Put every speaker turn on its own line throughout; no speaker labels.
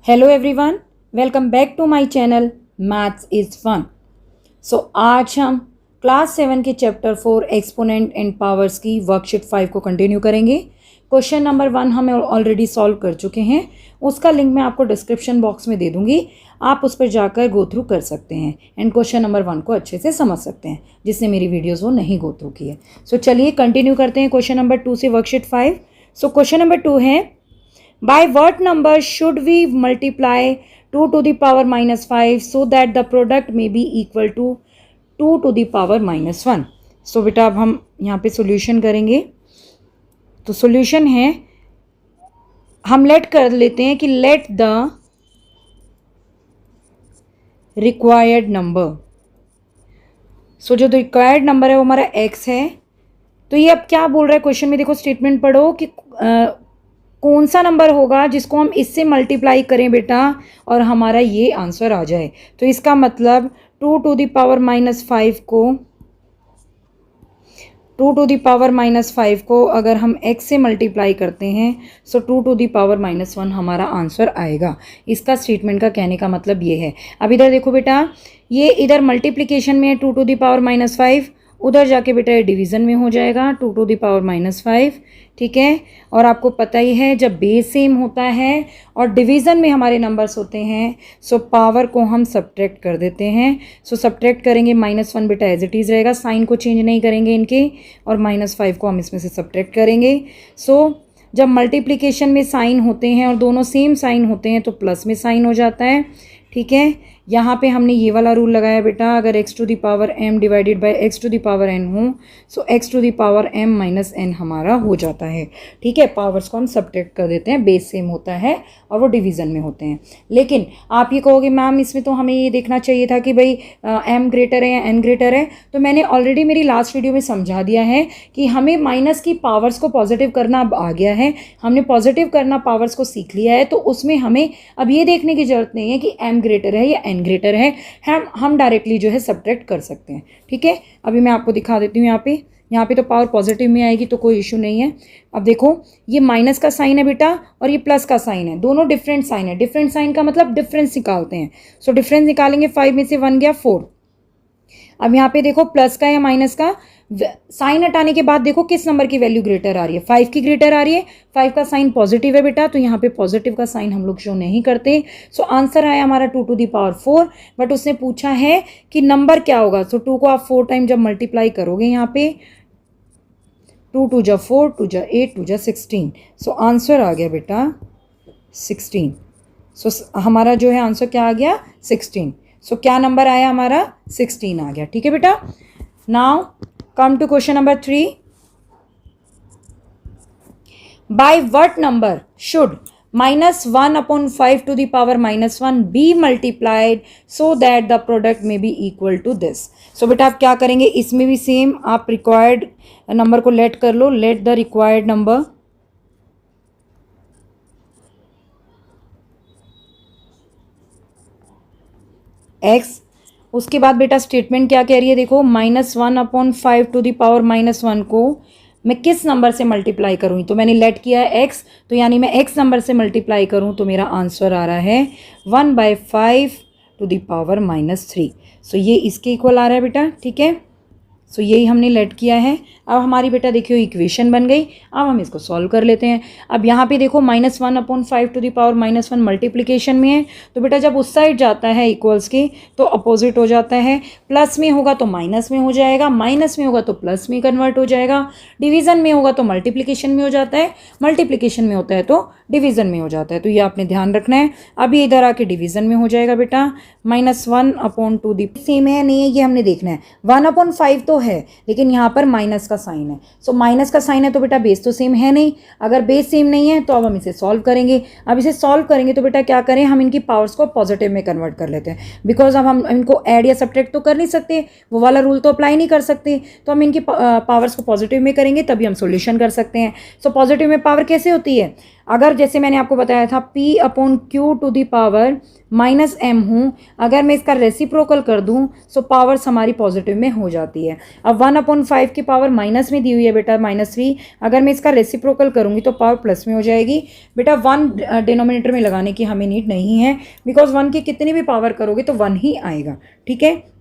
Hello everyone, welcome back to my channel maths is fun. So आज हम class 7 के chapter 4 exponent and powers की worksheet 5 को continue करेंगे। क्वेश्चन नंबर 1 हम ऑलरेडी सॉल्व कर चुके हैं, उसका लिंक मैं आपको डिस्क्रिप्शन बॉक्स में दे दूंगी, आप उस पर जाकर गो थ्रू कर सकते हैं एंड क्वेश्चन नंबर 1 को अच्छे से समझ सकते हैं जिसने मेरी वीडियोज़ वो नहीं गो थ्रू की है। सो चलिए कंटिन्यू करते हैं क्वेश्चन नंबर 2 से वर्कशीट 5। सो क्वेश्चन नंबर 2 है, by what number should we multiply 2 to the power minus 5 so that the product may be equal to 2 to the power minus 1। सो बेटा अब हम यहाँ पे सॉल्यूशन करेंगे। तो सॉल्यूशन है, हम लेट कर लेते हैं कि लेट द रिक्वायर्ड नंबर। सो जो रिक्वायर्ड नंबर है वो हमारा x है। तो ये अब क्या बोल रहा है क्वेश्चन में, देखो स्टेटमेंट पढ़ो कि कौन सा नंबर होगा जिसको हम इससे मल्टीप्लाई करें बेटा और हमारा ये आंसर आ जाए। तो इसका मतलब 2 to the power minus 5 को 2 to the power minus 5 को अगर हम x से मल्टीप्लाई करते हैं सो 2 to the power minus 1 हमारा आंसर आएगा। इसका स्टेटमेंट का कहने का मतलब ये है। अब इधर देखो बेटा, ये इधर मल्टीप्लिकेशन में है 2 to the power minus 5, उधर जाके बेटा ये डिवीज़न में हो जाएगा 2 to the power minus 5, ठीक है। और आपको पता ही है जब बेस सेम होता है और डिवीज़न में हमारे नंबर्स होते हैं सो पावर को हम सब्ट्रैक्ट कर देते हैं। सो सब्ट्रैक्ट करेंगे -1 बेटा एज इट इज़ रहेगा, साइन को चेंज नहीं करेंगे इनके, और -5 को हम इसमें से सब्ट्रैक्ट करेंगे। सो जब मल्टीप्लिकेशन में साइन होते हैं और दोनों सेम साइन होते हैं तो प्लस में साइन हो जाता है, ठीक है। यहाँ पे हमने ये वाला रूल लगाया बेटा, अगर x to the power m divided by x to the power n हो so x to the power m minus n हमारा हो जाता है, ठीक है। पावर्स को हम सब्ट्रैक्ट कर देते हैं, बेस सेम होता है और वो डिवीज़न में होते हैं। लेकिन आप ये कहोगे मैम इसमें तो हमें ये देखना चाहिए था कि भाई m ग्रेटर है या n ग्रेटर है। तो मैंने ऑलरेडी मेरी लास्ट वीडियो में समझा दिया है कि हमें माइनस की पावर्स को पॉजिटिव करना अब आ गया है, हमने पॉजिटिव करना पावर्स को सीख लिया है। तो उसमें हमें अब ये देखने की जरूरत नहीं है कि m ग्रेटर है या n ग्रेटर है, हम डायरेक्टली जो है सब्ट्रैक्ट कर सकते हैं, ठीक है। अभी मैं आपको दिखा देती हूँ, यहाँ पे तो पावर पॉजिटिव में आएगी तो कोई इशू नहीं है। अब देखो ये माइनस का साइन है बेटा और ये प्लस का साइन है, दोनों डिफरेंट साइन है। डिफरेंट साइन का मतलब डिफरेंस निकालते हैं। सो डिफरेंस निकालेंगे, 5 में से 1 गया 4। अब यहाँ पे देखो प्लस का या माइनस का साइन हटाने के बाद देखो किस नंबर की वैल्यू ग्रेटर आ रही है, 5 की ग्रेटर आ रही है। 5 का साइन पॉजिटिव है बेटा, तो यहाँ पे पॉजिटिव का साइन हम लोग शो नहीं करते। सो आंसर आया हमारा 2 to the power 4। बट उसने पूछा है कि नंबर क्या होगा। सो 2 को आप 4 टाइम जब मल्टीप्लाई करोगे यहाँ पे 2 2 जा 4, 2 जा 8, 2 जा 16। सो आंसर आ गया बेटा 16। सो हमारा जो है आंसर क्या आ गया 16। सो क्या नंबर आया हमारा 16 आ गया, ठीक है बेटा। Now come to question number 3. By what number should -1/5 to the power -1 be multiplied so that the product may be equal to this? So बेटा आप क्या करेंगे, इसमें भी सेम आप रिक्वायर्ड नंबर को लेट कर लो, let the required number x। उसके बाद बेटा स्टेटमेंट क्या कह रही है, देखो -1/5 टू दी पावर -1 को मैं किस नंबर से मल्टीप्लाई करूँ। तो मैंने लेट किया है x, तो यानी मैं x नंबर से मल्टीप्लाई करूँ तो मेरा आंसर आ रहा है 1/5 टू दी पावर -3। सो ये इसके इक्वल आ रहा है बेटा, ठीक है। सो यही हमने लेट किया है। अब हमारी बेटा देखियो इक्वेशन बन गई। अब हम इसको सॉल्व कर लेते हैं। अब यहाँ पे देखो -1/5 टू दी पावर -1 मल्टीप्लिकेशन में है, तो बेटा जब उस साइड जाता है इक्वल्स के तो अपोजिट हो जाता है। प्लस में होगा तो माइनस में हो जाएगा, माइनस में होगा तो प्लस में कन्वर्ट हो जाएगा, डिवीज़न में होगा तो मल्टीप्लिकेशन में हो जाता है, मल्टीप्लिकेशन में होता है तो डिवीज़न में हो जाता है। तो ये आपने ध्यान रखना है। अभी इधर आके डिवीज़न में हो जाएगा बेटा, -1/2 दी सेम है नहीं है ये हमने देखना है। 1/5 तो है लेकिन यहाँ पर माइनस का साइन है। सो माइनस का साइन है तो बेटा बेस तो सेम है नहीं। अगर बेस सेम नहीं है तो अब हम इसे सॉल्व करेंगे। अब इसे सॉल्व करेंगे तो बेटा क्या करें, हम इनकी पावर्स को पॉजिटिव में कन्वर्ट कर लेते हैं। बिकॉज अब हम इनको ऐड या सब्ट्रैक्ट तो कर नहीं सकते, वो वाला रूल तो अप्लाई नहीं कर सकते। तो हम इनकी पावर्स को पॉजिटिव में करेंगे तभी हम सोल्यूशन कर सकते हैं। सो पॉजिटिव में पावर कैसे होती है, अगर जैसे मैंने आपको बताया था P upon Q to the power minus m हूँ, अगर मैं इसका रेसिप्रोकल कर दूँ सो पावर्स हमारी पॉजिटिव में हो जाती है। अब 1/5 की पावर माइनस में दी हुई है बेटा -3, अगर मैं इसका रेसिप्रोकल करूँगी तो पावर प्लस में हो जाएगी। बेटा 1 डिनोमिनेटर में लगाने की हमें नीड नहीं है, बिकॉज 1 की कितनी भी पावर करोगे तो 1 ही आएगा। ठीक है,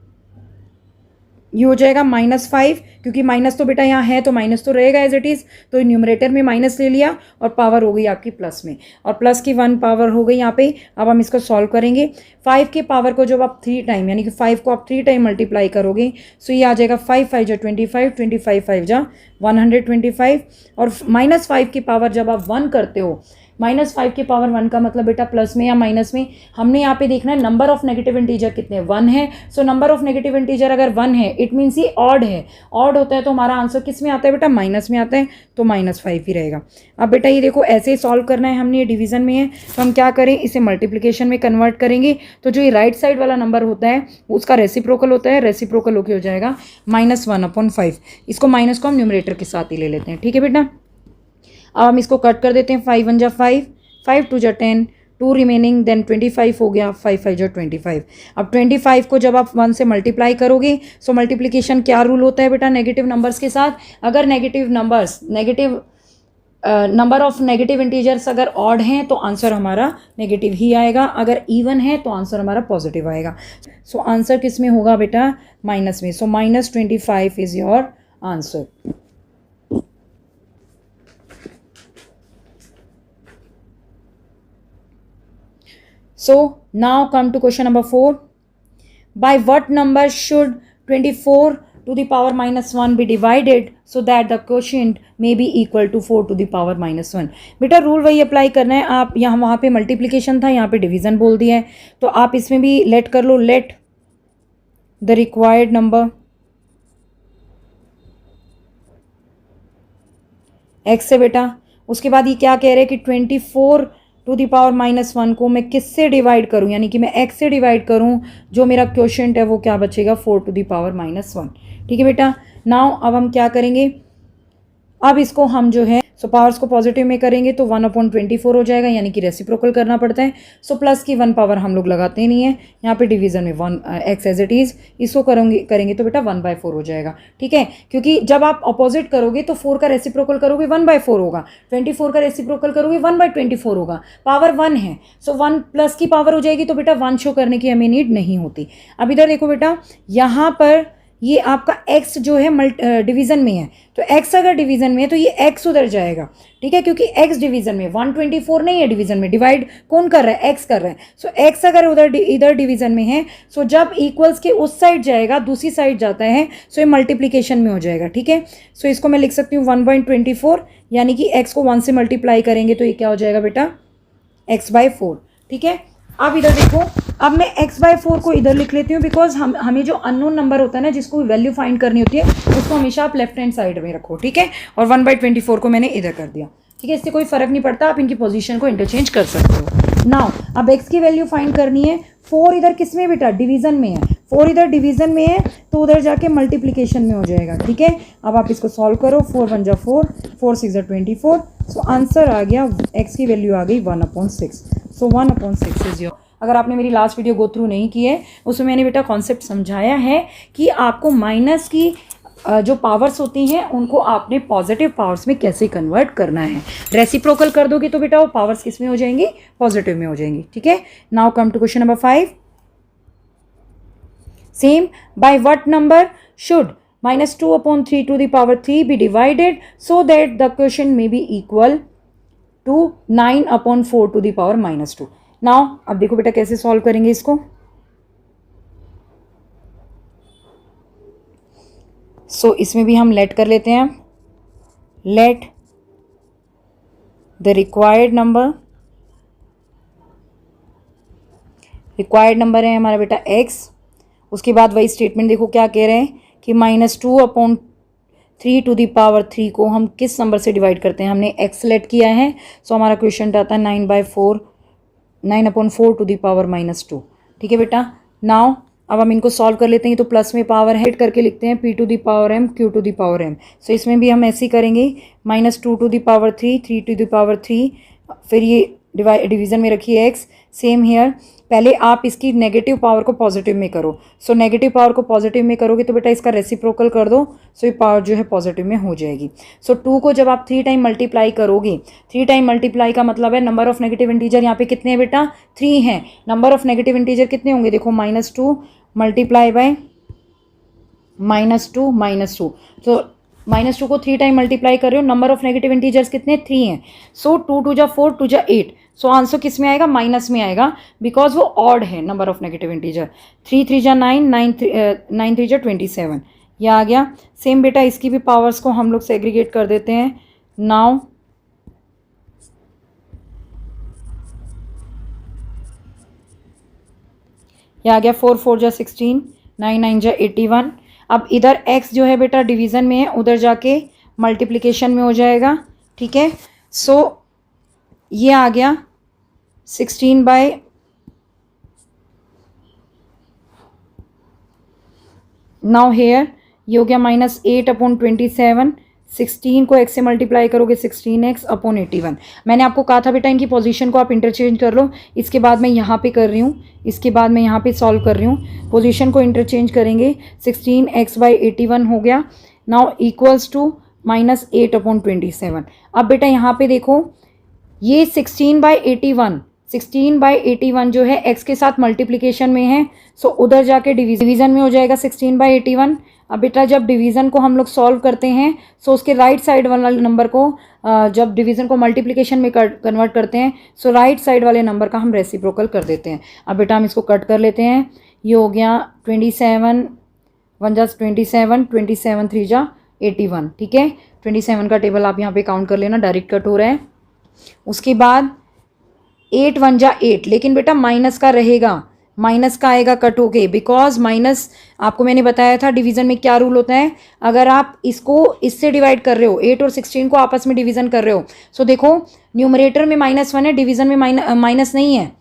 ये हो जाएगा -5, क्योंकि माइनस तो बेटा यहाँ है तो माइनस तो रहेगा एज इट इज़, तो न्यूमरेटर में माइनस ले लिया और पावर हो गई आपकी प्लस में, और प्लस की 1 पावर हो गई यहाँ पे। अब हम इसको सॉल्व करेंगे। 5 के पावर को जब आप 3 टाइम यानी कि 5 को आप 3 टाइम मल्टीप्लाई करोगे सो ये आ जाएगा 5 5 जा 25, 25 5 जा 125, और -5 की पावर जब आप 1 करते हो, -5 की पावर 1 का मतलब बेटा प्लस में या माइनस में, हमने यहाँ पे देखना है नंबर ऑफ नेगेटिव इंटीजर कितने 1 है। So number of negative integer अगर 1 है इट मीन्स ये ऑड है, ऑड होता है तो हमारा आंसर किस में आता है बेटा माइनस में आता है, तो -5 ही रहेगा। अब बेटा ये देखो ऐसे ही सॉल्व करना है हमने, ये डिवीजन में है तो हम क्या करें, इसे मल्टीप्लीकेशन में कन्वर्ट करेंगे। तो जो ये राइट साइड वाला नंबर होता है उसका रेसिप्रोकल होता है, रेसिप्रोकल होके हो जाएगा -1/5। इसको माइनस को हम न्यूमरेटर के साथ ही ले लेते हैं। ठीक है बेटा, अब हम इसको कट कर देते हैं। 5 1 जा 5, 5 2 जा 10, 2 रिमेनिंग, देन 25 हो गया, 5 5 जा 25। अब 25 को जब आप 1 से मल्टीप्लाई करोगे सो मल्टीप्लिकेशन क्या रूल होता है बेटा नेगेटिव नंबर्स के साथ, अगर नंबर ऑफ नेगेटिव इंटीजर्स अगर ऑड हैं तो आंसर हमारा नेगेटिव ही आएगा, अगर इवन है तो आंसर हमारा पॉजिटिव आएगा। सो आंसर किस में होगा बेटा माइनस में, सो -25 is your answer. So now come to question number 4. By what number should 24 to the power -1 be divided so that the quotient may be equal to 4 to the power -1? बेटा rule वही apply करना है। आप यहाँ वहाँ पे multiplication था, यहाँ पे डिवीजन बोल दिया है, तो आप इसमें भी लेट कर लो, let the required number x है बेटा। उसके बाद ये क्या कह रहे हैं कि 24 टू दी पावर -1 को मैं किससे डिवाइड करूं, यानी कि मैं x से डिवाइड करूं, जो मेरा क्वोशिएंट है वो क्या बचेगा 4 टू दी पावर -1। ठीक है बेटा, नाउ अब हम क्या करेंगे, अब इसको हम जो है सो पावर्स को पॉजिटिव में करेंगे तो 1/24 हो जाएगा, यानी कि रेसिप्रोकल करना पड़ता है। सो प्लस की 1 पावर हम लोग लगाते नहीं है, यहाँ पे डिवीजन में 1 x एज इट इज़, इसको करेंगे तो बेटा 1/4 हो जाएगा। ठीक है, क्योंकि जब आप अपोजिट करोगे तो 4 का रेसिप्रोकल करोगे 1/4 होगा, 24 का रेसिप्रोकल करोगे 1/24 होगा, पावर 1 है, सो 1 प्लस की पावर हो जाएगी तो बेटा 1 शो करने की हमें नीड नहीं होती। अब इधर देखो बेटा, यहाँ पर ये आपका x जो है डिवीजन में है, तो x अगर डिवीजन में है तो ये x उधर जाएगा। ठीक है, क्योंकि x डिवीजन में 124 नहीं है, डिवीजन में डिवाइड कौन कर रहा है x कर रहा है। सो x अगर इधर डिवीजन में है सो जब इक्वल्स के उस साइड जाएगा दूसरी साइड जाता है सो ये मल्टीप्लिकेशन में हो जाएगा। ठीक है, सो इसको मैं लिख सकती हूँ 1/24, यानी कि x को 1 से मल्टीप्लाई करेंगे तो ये क्या हो जाएगा बेटा x/4। ठीक है, अब इधर देखो, अब मैं x/4 को इधर लिख लेती हूँ, बिकॉज हमें जो अननोन नंबर होता है ना जिसको वैल्यू फाइंड करनी होती है उसको हमेशा आप लेफ्ट हैंड साइड में रखो। ठीक है, और 1/24 को मैंने इधर कर दिया। ठीक है, इससे कोई फर्क नहीं पड़ता, आप इनकी पोजीशन को इंटरचेंज कर सकते हो। नाउ अब x की वैल्यू फाइंड करनी है। 4 इधर किस में बेटा डिवीजन में है, 4 इधर डिवीजन में है तो उधर जाके मल्टीप्लिकेशन में हो जाएगा। ठीक है, अब आप इसको सॉल्व करो, 4 1 जा 4, 4 6 जा 24, सो आंसर आ गया, x की वैल्यू आ गई 1/6। सो 1/6 इज योर। अगर आपने मेरी लास्ट वीडियो गो थ्रू नहीं की है उसमें मैंने बेटा कॉन्सेप्ट समझाया है कि आपको माइनस की जो पावर्स होती हैं उनको आपने पॉजिटिव पावर्स में कैसे कन्वर्ट करना है। रेसिप्रोकल कर दोगे तो बेटा वो पावर्स किस में हो जाएंगी, पॉजिटिव में हो जाएंगी। ठीक है, now come to question number 5। Same, by what number should -2/3 to the power 3 be divided so that the quotient may be equal to 9/4 to the power -2। Now अब देखो बेटा कैसे सॉल्व करेंगे इसको। सो इसमें भी हम लेट कर लेते हैं, लेट द रिक्वायर्ड नंबर है हमारा बेटा x। उसके बाद वही स्टेटमेंट देखो क्या कह रहे हैं कि -2/3 टू द पावर 3 को हम किस नंबर से डिवाइड करते हैं, हमने x लेट किया है, सो हमारा क्वेश्चन आता है 9/4 टू द पावर -2। ठीक है बेटा, नाउ अब हम इनको सॉल्व कर लेते हैं, तो प्लस में पावर हेड करके लिखते हैं p to the power m q to the power m। So इसमें भी हम ऐसे ही करेंगे, -2 to the power 3, 3 to the power 3, फिर ये डिवीज़न में रखिए एक्स, सेम हेयर। पहले आप इसकी नेगेटिव पावर को पॉजिटिव में करो। सो नेगेटिव पावर को पॉजिटिव में करोगे तो बेटा इसका रेसिप्रोकल कर दो, सो ये पावर जो है पॉजिटिव में हो जाएगी। सो 2 को जब आप 3 टाइम मल्टीप्लाई करोगे, 3 टाइम मल्टीप्लाई का मतलब है नंबर ऑफ नेगेटिव इंटीजर यहाँ पे कितने हैं बेटा, 3 हैं। नंबर ऑफ नेगेटिव इंटीजर कितने होंगे, देखो -2 मल्टीप्लाई बाय -2 तो -2 को 3 टाइम मल्टीप्लाई कर रहे हो, नंबर ऑफ नेगेटिव इंटीजर्स कितने, 3 हैं। सो 2 2 जा 4, 2 जा 8। सो आंसर किस में आएगा, माइनस में आएगा, बिकॉज वो ऑड है नंबर ऑफ नेगेटिव इंटीजर। 3 3 जा 9, 9 3 जा 27, ये आ गया। सेम बेटा इसकी भी पावर्स को हम लोग सेग्रीगेट कर देते हैं। नाउ ये आ गया 4 4 जा 16, 9 9 जा 81। अब इधर x जो है बेटा डिवीज़न में है, उधर जाके मल्टीप्लिकेशन में हो जाएगा, ठीक है। सो ये आ गया 16 बाय नाउ हेयर ये हो गया -8/27। 16 को x से मल्टीप्लाई करोगे 16x अपॉन 81। मैंने आपको कहा था बेटा इनकी पोजीशन को आप इंटरचेंज कर लो। इसके बाद मैं यहाँ पे कर रही हूँ, इसके बाद मैं यहाँ पे सॉल्व कर रही हूँ। पोजीशन को इंटरचेंज करेंगे, 16x/81 हो गया। Now equals to -8/27। अब बेटा यहाँ पे देखो ये 16/81 जो है x के साथ मल्टीप्लिकेशन में है, सो उधर जाके डिवीज़न में हो जाएगा 16/81। अब बेटा जब डिवीज़न को हम लोग सॉल्व करते हैं, सो उसके राइट साइड वाले नंबर को जब डिवीज़न को मल्टीप्लिकेशन में कन्वर्ट करते हैं, सो राइट साइड वाले नंबर का हम रेसिप्रोकल कर देते हैं। अब बेटा हम इसको कट कर लेते हैं। ये हो गया 27 1 जा 27, 27 3 जा 81, ठीक है। 27 का टेबल आप यहाँ पे काउंट कर लेना, डायरेक्ट कट हो रहा है। उसके बाद 8 1 जा 8, लेकिन बेटा माइनस का रहेगा, माइनस का आएगा कट होके, बिकॉज माइनस आपको मैंने बताया था डिवीज़न में क्या रूल होता है। अगर आप इसको इससे डिवाइड कर रहे हो, 8 और 16 को आपस में डिवीज़न कर रहे हो, सो देखो न्यूमरेटर में -1 है, डिवीज़न में माइनस नहीं है।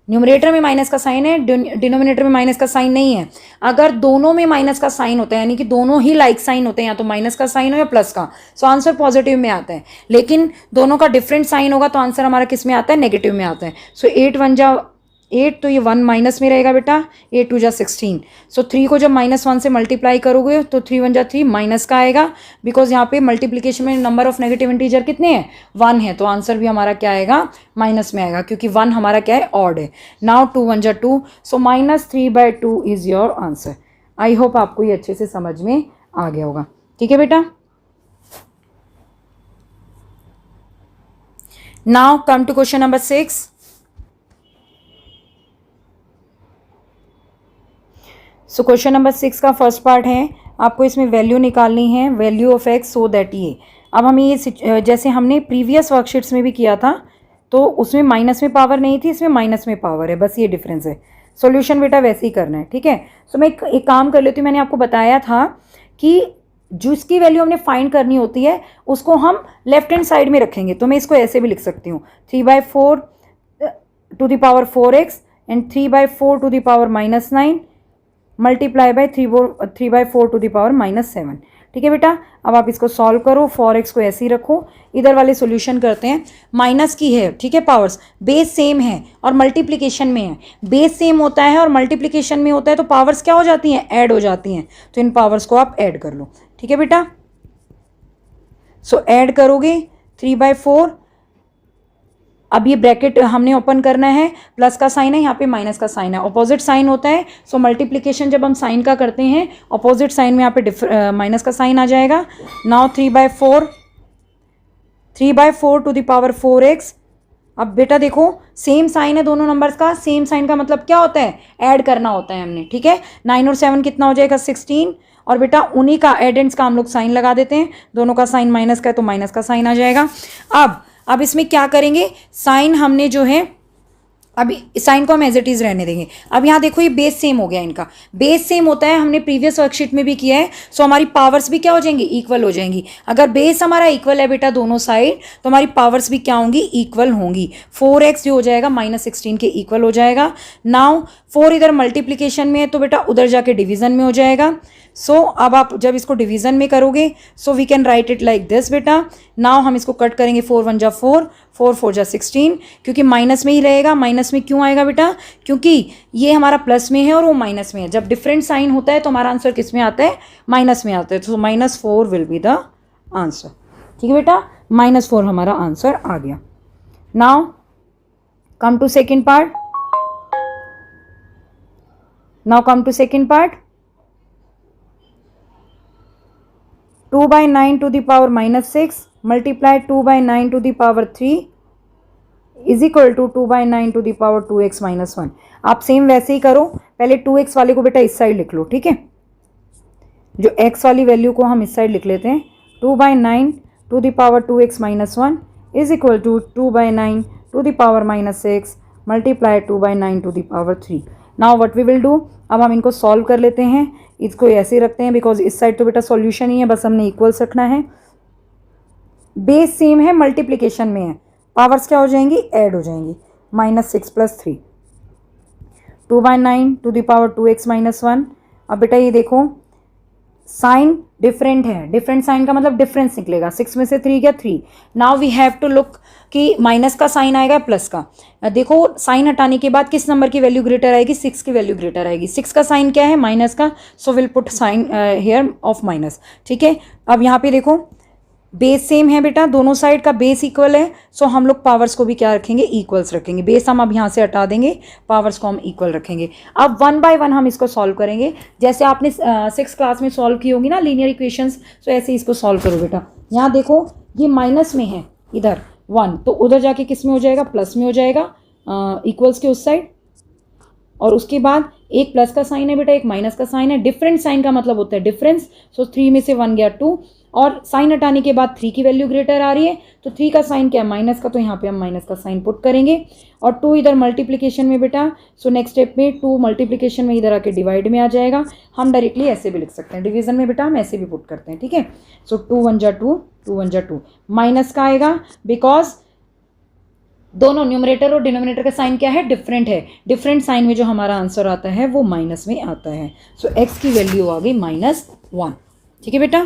न्यूमरेटर में माइनस का साइन है, डिनोमिनेटर में माइनस का साइन नहीं है। अगर दोनों में माइनस का साइन होता है, यानी कि दोनों ही लाइक साइन होते हैं, या तो माइनस का साइन हो या प्लस का, सो आंसर पॉजिटिव में आता है। लेकिन दोनों का डिफरेंट साइन होगा तो आंसर हमारा किस में आता है, नेगेटिव में आता है। सो 8 1 जा 8, तो ये 1 माइनस में रहेगा बेटा, 8 2 जा 16। सो 3 को जब -1 से मल्टीप्लाई करोगे तो 3 1 जा 3 माइनस का आएगा, बिकॉज यहाँ पे मल्टीप्लिकेशन में नंबर ऑफ नेगेटिव इंटीजर कितने हैं, 1 है, तो आंसर भी हमारा क्या आएगा, माइनस में आएगा, क्योंकि 1 हमारा क्या है, ऑड है। नाउ 2 1 जा 2, सो -3/2 is your answer. I hope आपको ये अच्छे से समझ में आ गया होगा, ठीक है बेटा। Now come to question number 6। So question number 6 का फर्स्ट पार्ट है, आपको इसमें वैल्यू निकालनी है, value of x, so that ये अब हमें ये जैसे हमने प्रीवियस वर्कशीट्स में भी किया था, तो उसमें माइनस में पावर नहीं थी, इसमें माइनस में पावर है, बस ये डिफरेंस है। सॉल्यूशन बेटा वैसे ही करना है, ठीक है। सो मैं एक काम कर लेती हूँ, मैंने आपको बताया था कि जिसकी वैल्यू हमने फाइंड करनी होती है उसको हम लेफ्ट हैंड साइड में रखेंगे, तो मैं इसको ऐसे भी लिख सकती हूँ, 3/4 to the power 4x and 3/4 to the power -9 multiply by 3/4 to the power -7, ठीक है बेटा। अब आप इसको सॉल्व करो, 4x को ऐसे ही रखो, इधर वाले सॉल्यूशन करते हैं। माइनस की है, ठीक है, पावर्स बेस सेम है और मल्टीप्लिकेशन में है, बेस सेम होता है और मल्टीप्लिकेशन में होता है, तो पावर्स क्या हो जाती हैं, ऐड हो जाती हैं, तो इन पावर्स को आप ऐड कर लो, ठीक है बेटा। सो ऐड करोगे 3/4, अब ये ब्रैकेट हमने ओपन करना है, प्लस का साइन है, यहाँ पे माइनस का साइन है, अपोजिट साइन होता है। सो मल्टीप्लिकेशन जब हम साइन का करते हैं, अपोजिट साइन में यहाँ पे माइनस का साइन आ जाएगा। Now 3/4 to the power 4x। अब बेटा देखो सेम साइन है दोनों नंबर्स का, सेम साइन का मतलब क्या होता है, ऐड करना होता है हमने, ठीक है। 9 और 7 कितना हो जाएगा, 16, और बेटा उन्हीं का एडेंट्स का हम लोग साइन लगा देते हैं, दोनों का साइन माइनस का है तो माइनस का साइन आ जाएगा। अब इसमें क्या करेंगे, साइन हमने जो है अभी साइन को हम एज इट इज़ रहने देंगे। अब यहाँ देखो ये बेस सेम हो गया, इनका बेस सेम होता है, हमने प्रीवियस वर्कशीट में भी किया है। सो हमारी पावर्स भी क्या हो जाएंगी, इक्वल हो जाएंगी। अगर बेस हमारा इक्वल है बेटा दोनों साइड, तो हमारी पावर्स भी क्या होंगी, इक्वल होंगी। 4x जो हो जाएगा -16 के इक्वल हो जाएगा। नाउ 4 इधर मल्टीप्लीकेशन में है तो बेटा उधर जाके डिवीजन में हो जाएगा। सो अब आप जब इसको डिवीजन में करोगे, so we can write it like this बेटा। नाउ हम इसको कट करेंगे, 4 1 जा 4, 4 4 जा 16, क्योंकि माइनस में ही रहेगा। माइनस में क्यों आएगा बेटा, क्योंकि ये हमारा प्लस में है और वो माइनस में है। जब डिफरेंट साइन होता है तो हमारा आंसर किस में आता है, माइनस में आता है। तो -4 विल बी द आंसर। ठीक है बेटा, -4 हमारा आंसर आ गया। Now come to second part. Now come to second part. 2/9 to the power -6 multiply 2/9 to the power 3 is equal to 2/9 to the power 2x - 1। आप सेम वैसे ही करो, पहले 2x वाले को बेटा इस साइड लिख लो, ठीक है। जो x वाली वैल्यू को हम इस साइड लिख लेते हैं, 2/9 to the power 2x - 1 is equal to 2/9 to the power -6 multiply 2/9 to the power 3। Now what we will do, अब हम इनको सॉल्व कर लेते हैं। इसको ऐसे ही रखते हैं बिकॉज इस साइड तो बेटा सॉल्यूशन ही है, बस हमने इक्वल्स रखना है। बेस सेम है, मल्टीप्लिकेशन में है, पावर्स क्या हो जाएंगी, ऐड हो जाएंगी। -6 + 3 2/9 to the power 2x - 1। अब बेटा ये देखो साइन डिफरेंट है, डिफरेंट साइन का मतलब डिफरेंस निकलेगा। 6 में से 3 गया 3। Now we have to look कि माइनस का साइन आएगा प्लस का। देखो साइन हटाने के बाद किस नंबर की वैल्यू ग्रेटर आएगी, 6 की वैल्यू ग्रेटर आएगी। 6 का साइन क्या है, माइनस का, so will put sign here of minus. ठीक है, अब यहाँ पे देखो बेस सेम है बेटा, दोनों साइड का बेस इक्वल है। सो हम लोग पावर्स को भी क्या रखेंगे, इक्वल्स रखेंगे। बेस हम अब यहाँ से हटा देंगे, पावर्स को हम इक्वल रखेंगे। अब 1 बाय 1 हम इसको सॉल्व करेंगे, जैसे आपने 6th क्लास में सॉल्व की होगी ना लीनियर इक्वेशंस। सो ऐसे इसको सॉल्व करो बेटा। यहाँ देखो ये माइनस में है इधर 1, तो उधर जाके किस में हो जाएगा, प्लस में हो जाएगा, इक्वल्स के उस साइड। और उसके बाद एक प्लस का साइन है बेटा, एक माइनस का साइन है। डिफरेंट साइन का मतलब होता है डिफरेंस। सो 3 में से 1 गया 2, और साइन हटाने के बाद 3 की वैल्यू ग्रेटर आ रही है, तो 3 का साइन क्या है, माइनस का, तो यहाँ पे हम माइनस का साइन पुट करेंगे। और 2 इधर मल्टीप्लिकेशन में बेटा, सो नेक्स्ट स्टेप में 2 मल्टीप्लिकेशन में इधर आके डिवाइड में आ जाएगा। हम डायरेक्टली ऐसे भी लिख सकते हैं, डिवीजन में बेटा हम ऐसे भी पुट करते हैं। ठीक है, सो 2 1 जा 2, 2 1 जा 2, माइनस का आएगा बिकॉज दोनों न्यूमरेटर और डिनोमिनेटर का साइन क्या है, डिफरेंट है। डिफरेंट साइन में जो हमारा आंसर आता है वो माइनस में आता है। सो x की वैल्यू आ गई -1। ठीक है बेटा,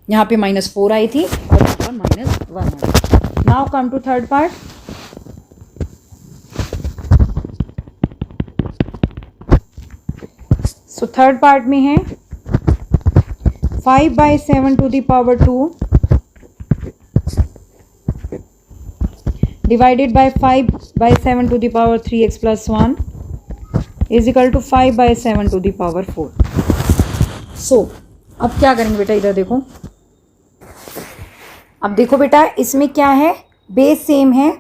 यहाँ पे -4 आई थी और यहाँ पर -1 आई। Now come to third part. So third part में है 5/7 to the power 2 divided by 5/7 to the power 3x + 1 is equal to 5/7 to the power 4। सो अब क्या करेंगे बेटा, इधर देखो। अब देखो बेटा इसमें क्या है, बेस सेम है,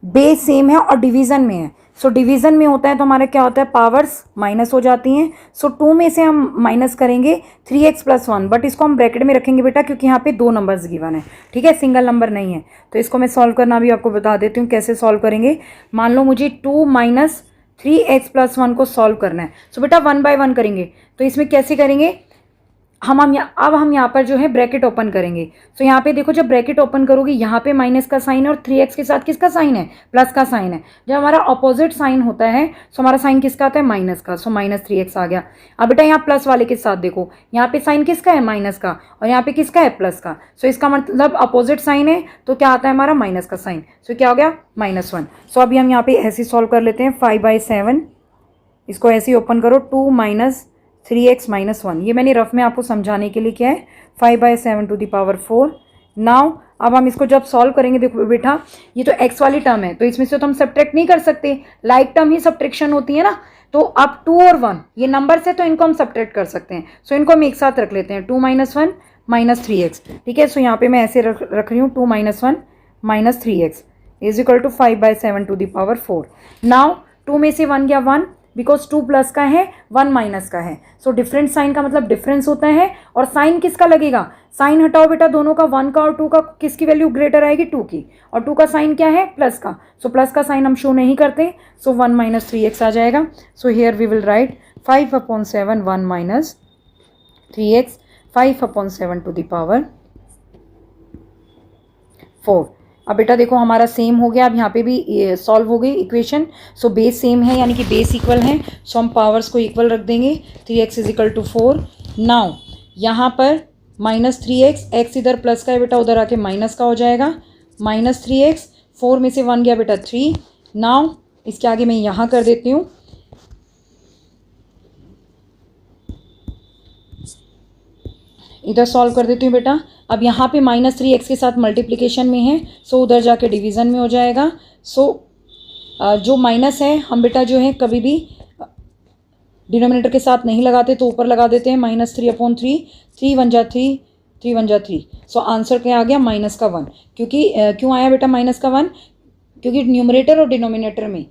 बेस सेम है और डिवीजन में है। सो डिवीजन में होता है तो हमारा क्या होता है, पावर्स माइनस हो जाती हैं। सो 2 में से हम माइनस करेंगे 3x + 1, बट इसको हम ब्रैकेट में रखेंगे बेटा क्योंकि यहाँ पे 2 नंबर्स गिवन है। ठीक है, सिंगल नंबर नहीं है। तो इसको मैं सॉल्व करना भी आपको बता देती हूँ कैसे सॉल्व करेंगे। मान लो मुझे 2 - 3x + 1 को सॉल्व करना है। सो बेटा 1 बाय 1 करेंगे। तो इसमें कैसे करेंगे, अब हम यहाँ पर जो है ब्रैकेट ओपन करेंगे। सो यहाँ पे देखो जब ब्रैकेट ओपन करोगे यहाँ पे माइनस का साइन है और 3x के साथ किसका साइन है, प्लस का साइन है। जब हमारा अपोजिट साइन होता है सो हमारा साइन किसका आता है, माइनस का। सो -3x आ गया। अब बेटा यहाँ प्लस वाले के साथ देखो, यहाँ पे साइन किसका है, माइनस का, और यहाँ पे किसका है, प्लस का। सो इसका मतलब अपोजिट साइन है तो क्या आता है हमारा, माइनस का साइन। सो क्या हो गया, -1। सो अभी हम यहाँ पे ऐसे सॉल्व कर लेते हैं। 5/7 इसको ऐसे ही ओपन करो, 2 - 3x - 1, ये मैंने रफ में आपको समझाने के लिए क्या है, 5/7 to the power 4। नाउ अब हम इसको जब सॉल्व करेंगे, देखो बेटा ये तो x वाली टर्म है तो इसमें से तो हम सब्ट्रैक्ट नहीं कर सकते, लाइक टर्म ही सब्ट्रैक्शन होती है ना। तो अब 2 और 1 ये नंबर से तो इनको हम सब्ट्रैक्ट कर सकते हैं। सो इनको हम एक साथ रख लेते हैं, 2 - 1 - 3x। ठीक है, सो यहाँ पे मैं ऐसे रख रही हूँ, 2 - 1 - 3x is equal to 5/7 to the power 4। Now 2 में से 1 गया 1, बिकॉज 2 प्लस का है 1 माइनस का है। सो डिफरेंट साइन का मतलब डिफरेंस होता है। और साइन किसका लगेगा, साइन हटाओ बेटा दोनों का, 1 का और 2 का, किसकी वैल्यू ग्रेटर आएगी 2 की, और 2 का साइन क्या है प्लस का। सो प्लस का साइन हम शो नहीं करते, सो 1 माइनस 3x आ जाएगा। So here we will write 5/7 1 minus 3x 5/7 to the power 4। अब बेटा देखो हमारा सेम हो गया, अब यहाँ पे भी सॉल्व हो गई इक्वेशन। सो बेस सेम है यानी कि बेस इक्वल है, सो हम पावर्स को इक्वल रख देंगे। 3x = 4। नाउ यहाँ पर -3x, x इधर प्लस का है बेटा, उधर आके माइनस का हो जाएगा। -3x, 4 में से 1 गया बेटा 3। नाउ इसके आगे मैं यहाँ कर देती हूँ, इधर सॉल्व कर देती हूँ बेटा। अब यहाँ पे -3x के साथ मल्टीप्लिकेशन में है, सो उधर जाके डिवीज़न में हो जाएगा। सो जो माइनस है हम बेटा जो है कभी भी डिनोमिनेटर के साथ नहीं लगाते, तो ऊपर लगा देते हैं -3/3। 3 1 जा 3, 3 1 जा 3। सो आंसर क्या आ गया -1। क्योंकि क्यों आया बेटा -1? क्योंकि न्यूमरेटर और डिनोमिनेटर में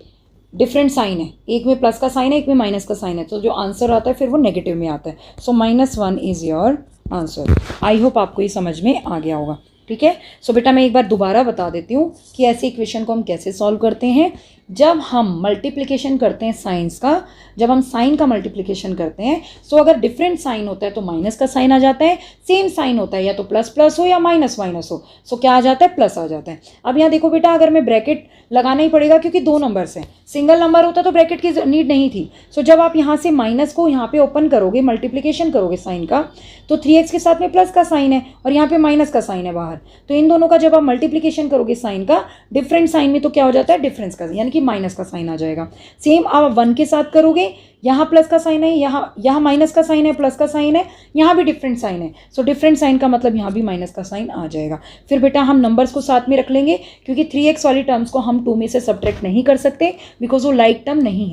डिफरेंट साइन है, एक में प्लस का साइन है, एक में माइनस का साइन है, तो जो आंसर आता है फिर वो नेगेटिव में आता है। सो -1 is your answer. I hope आपको ये समझ में आ गया होगा। ठीक है, सो बेटा मैं एक बार दोबारा बता देती हूँ कि ऐसे इक्वेशन को हम कैसे सॉल्व करते हैं। जब हम मल्टीप्लिकेशन करते हैं साइंस का, जब हम साइन का मल्टीप्लिकेशन करते हैं, सो अगर डिफरेंट साइन होता है तो माइनस का साइन आ जाता है, सेम साइन होता है या तो प्लस प्लस हो या माइनस माइनस हो, सो क्या आ जाता है प्लस आ जाता है। अब यहाँ देखो बेटा, अगर मैं ब्रैकेट लगाना ही पड़ेगा क्योंकि 2 नंबर्स हैं, सिंगल नंबर होता तो ब्रैकेट की नीड नहीं थी। सो जब आप यहाँ से माइनस को यहाँ पे ओपन करोगे, मल्टीप्लिकेशन करोगे साइन का, तो 3x के साथ में प्लस का साइन है और यहाँ पे माइनस का साइन है बाहर, तो इन दोनों का जब आप मल्टीप्लिकेशन करोगे साइन का, डिफरेंट साइन में तो क्या हो जाता है डिफरेंस का, यानी कि माइनस का साइन आ जाएगा। सेम आप 1 के साथ करोगे, यहाँ प्लस का साइन है, यहाँ माइनस का साइन है, प्लस का साइन है, यहाँ भी डिफरेंट साइन है, सो डिफरेंट साइन का मतलब यहाँ भी माइनस का साइन आ जाएगा। फिर बेटा हम नंबर्स को साथ में रख लेंगे, क्योंकि 3x वाली टर्म्स को हम 2 में से सब्ट्रैक्ट नहीं कर सकते, बिकॉज वो लाइक टर्म नहीं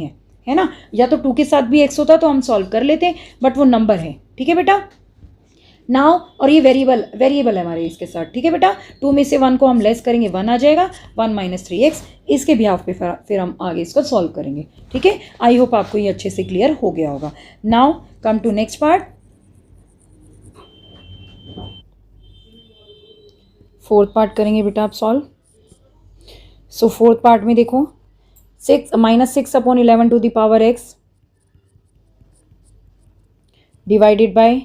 है ना। या तो 2 के साथ भी x होता तो हम सॉल्व कर लेते, बट वो नंबर है। ठीक है बेटा, नाउ और ये वेरिएबल है हमारे इसके साथ। ठीक है बेटा, 2 में से 1 को हम लेस करेंगे, 1 आ जाएगा, 1 - 3x। इसके बिहाफ पे फिर हम आगे इसको सॉल्व करेंगे। ठीक है, आई होप आपको ये अच्छे से क्लियर हो गया होगा। Now come to next part, 4th part करेंगे बेटा आप सॉल्व। सो 4th पार्ट में देखो, -6/11 to the power x divided by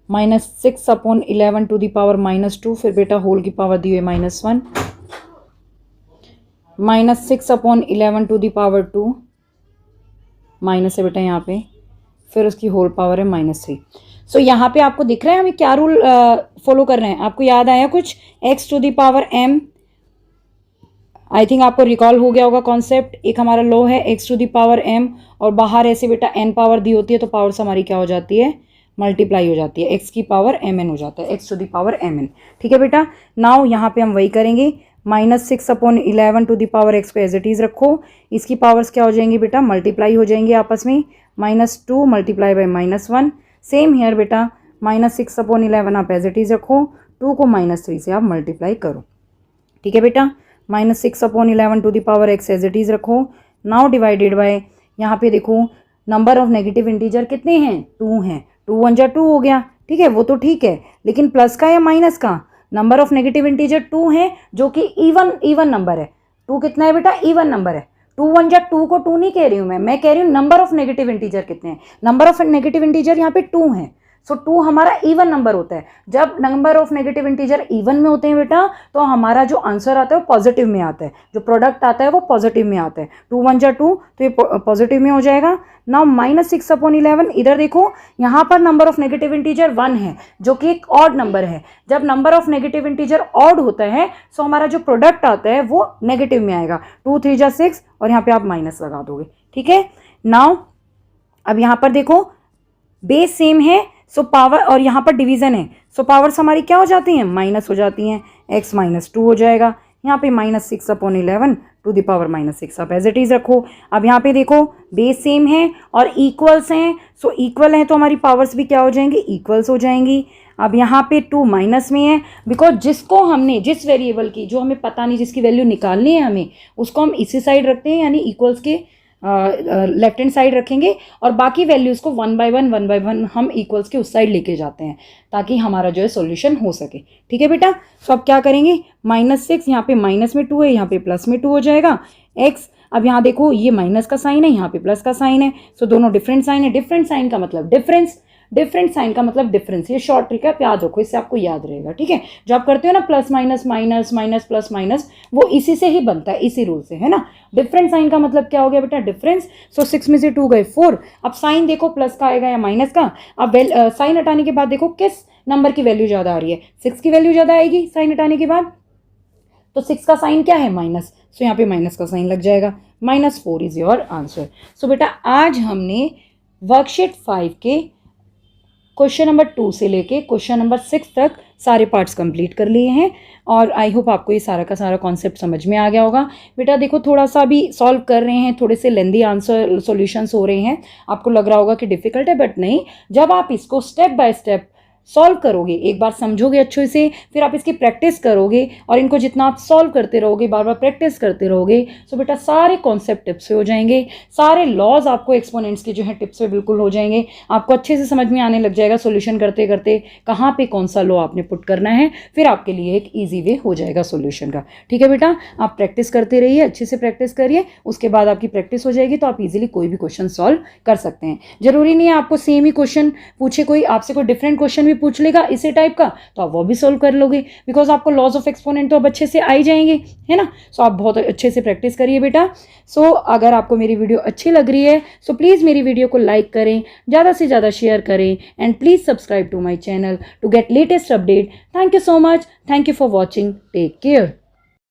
-6/11 to the power -2, फिर बेटा होल की पावर दी हुई -1, -6/11 टू द पावर 2, माइनस है बेटा यहाँ पे, फिर उसकी होल पावर है -3। सो यहाँ पे आपको दिख रहा है हमें क्या रूल फॉलो कर रहे हैं, आपको याद आया कुछ? x to the power m, I think आपको रिकॉल हो गया होगा कॉन्सेप्ट। एक हमारा लॉ है x to the power m, और बाहर ऐसे बेटा n पावर दी होती है, तो पावर्स हमारी क्या हो जाती है, मल्टीप्लाई हो जाती है, x की पावर mn हो जाता है, x to the power mn। ठीक है बेटा, नाउ यहाँ पे हम वही करेंगे, -6/11 टू द पावर x को एज इट इज़ रखो, इसकी पावर्स क्या हो जाएंगी बेटा, मल्टीप्लाई हो जाएंगी आपस में, -2 मल्टीप्लाई बाय -1। सेम हेयर बेटा, -6/11 आप एज इट इज़ रखो, 2 को -3 से आप मल्टीप्लाई करो। ठीक है बेटा, -6/11 to the power x as it is रखो। नाउ डिवाइडेड बाय, यहाँ पे देखो नंबर ऑफ नेगेटिव इंटीजर कितने हैं, 2 हैं, 2 1 जा 2 हो गया। ठीक है, वो तो ठीक है, लेकिन प्लस का या माइनस का, नंबर ऑफ नेगेटिव इंटीजर 2 है, जो कि इवन नंबर है। 2 कितना है बेटा, इवन नंबर है। 2 1 जा 2 को 2 नहीं कह रही हूँ मैं कह रही हूँ नंबर ऑफ नेगेटिव इंटीजर कितने हैं। नंबर ऑफ नेगेटिव इंटीजर यहाँ पे 2 है, सो 2 हमारा इवन नंबर होता है। जब number of negative integer even में होते हैं बेटा, तो हमारा जो आंसर आता है वो पॉजिटिव में आता है, जो प्रोडक्ट आता है वो पॉजिटिव में आता है। 2 1 जा 2, तो ये पॉजिटिव में हो जाएगा। नाउ -6/11, इधर देखो यहाँ पर नंबर ऑफ नेगेटिव इंटीजर 1 है, जो कि एक ऑड नंबर है। जब number of negative integer odd होता है, सो हमारा जो प्रोडक्ट आता है वो नेगेटिव में आएगा। 2 3 जा 6, और यहाँ पे आप माइनस लगा दोगे। ठीक है, नाउ अब यहाँ पर देखो बेस सेम है, सो पावर, और यहाँ पर डिवीजन है, सो पावर्स हमारी क्या हो जाती हैं, माइनस हो जाती हैं, x -2 हो जाएगा। यहाँ पे -6/11 टू द पावर -6 आप एज इट इज़ रखो। अब यहाँ पे देखो बेस सेम है और इक्वल्स हैं, सो इक्वल हैं तो हमारी पावर्स भी क्या हो जाएंगी, इक्वल्स हो जाएंगी। अब यहाँ पे 2 माइनस में है, बिकॉज जिसको हमने, जिस वेरिएबल की जो हमें पता नहीं, जिसकी वैल्यू निकालनी है हमें, उसको हम इसी साइड रखते हैं, यानी इक्वल्स के लेफ्ट हैंड साइड रखेंगे और बाकी वैल्यूज़ को 1 by 1 हम इक्वल्स के उस साइड लेके जाते हैं ताकि हमारा जो है सॉल्यूशन हो सके। ठीक है बेटा, तो अब क्या करेंगे, -6 यहाँ पे माइनस में 2 है, यहाँ पे प्लस में 2 हो जाएगा। x अब यहाँ देखो ये माइनस का साइन है, यहाँ पे प्लस का साइन है, सो दोनों डिफरेंट साइन है। डिफरेंट साइन का मतलब डिफरेंस, डिफरेंट साइन का मतलब डिफरेंस। ये शॉर्ट ट्रिक है, आप याद रखो, इससे आपको याद रहेगा। ठीक है, जो आप करते हो ना plus minus minus minus plus minus, वो इसी से ही बनता है, इसी रूल से, है ना। डिफरेंट साइन का मतलब क्या हो गया बेटा, डिफरेंस। सो 6 में से 2 गए 4। अब साइन देखो प्लस का आएगा या माइनस का। अब साइन हटाने के बाद देखो किस नंबर की वैल्यू ज़्यादा आ रही है, 6 की वैल्यू ज़्यादा आएगी साइन हटाने के बाद। तो 6 का साइन क्या है, माइनस, सो यहाँ पे माइनस का साइन लग जाएगा। -4 इज योर आंसर। सो बेटा आज हमने वर्कशीट 5 के क्वेश्चन नंबर 2 से लेके क्वेश्चन नंबर 6 तक सारे पार्ट्स कंप्लीट कर लिए हैं और आई होप आपको ये सारा का सारा कॉन्सेप्ट समझ में आ गया होगा। बेटा देखो थोड़ा सा भी सॉल्व कर रहे हैं, थोड़े से लेंदी आंसर सॉल्यूशंस हो रहे हैं, आपको लग रहा होगा कि डिफिकल्ट है, बट नहीं, जब आप इसको स्टेप बाय स्टेप सॉल्व करोगे, एक बार समझोगे अच्छे से, फिर आप इसकी प्रैक्टिस करोगे और इनको जितना आप सॉल्व करते रहोगे, बार बार प्रैक्टिस करते रहोगे, सो बेटा सारे कॉन्सेप्ट टिप्स पे हो जाएंगे, सारे लॉज आपको एक्सपोनेंट्स के जो है टिप्स पे बिल्कुल हो जाएंगे। आपको अच्छे से समझ में आने लग जाएगा सोल्यूशन करते करते कहाँ पे कौन सा लॉ आपने पुट करना है, फिर आपके लिए एक ईजी वे हो जाएगा सोल्यूशन का। ठीक है बेटा, आप प्रैक्टिस करते रहिए, अच्छे से प्रैक्टिस करिए, उसके बाद आपकी प्रैक्टिस हो जाएगी तो आप इजीली कोई भी क्वेश्चन सॉल्व कर सकते हैं। जरूरी नहीं है आपको सेम ही क्वेश्चन पूछे, कोई आपसे कोई डिफरेंट क्वेश्चन भी पूछ लेगा इसी टाइप का तो आप वो भी सोल्व कर लोगे, बिकॉज आपको लॉज ऑफ एक्सपोनेंट तो अब अच्छे से आ ही जाएंगे, है ना। सो आप बहुत अच्छे से प्रैक्टिस करिए बेटा। सो अगर आपको मेरी वीडियो अच्छी लग रही है सो प्लीज़ मेरी वीडियो को लाइक करें, ज़्यादा से ज़्यादा शेयर करें and please subscribe to my channel to get latest update. Thank you so much, thank you for watching, take care.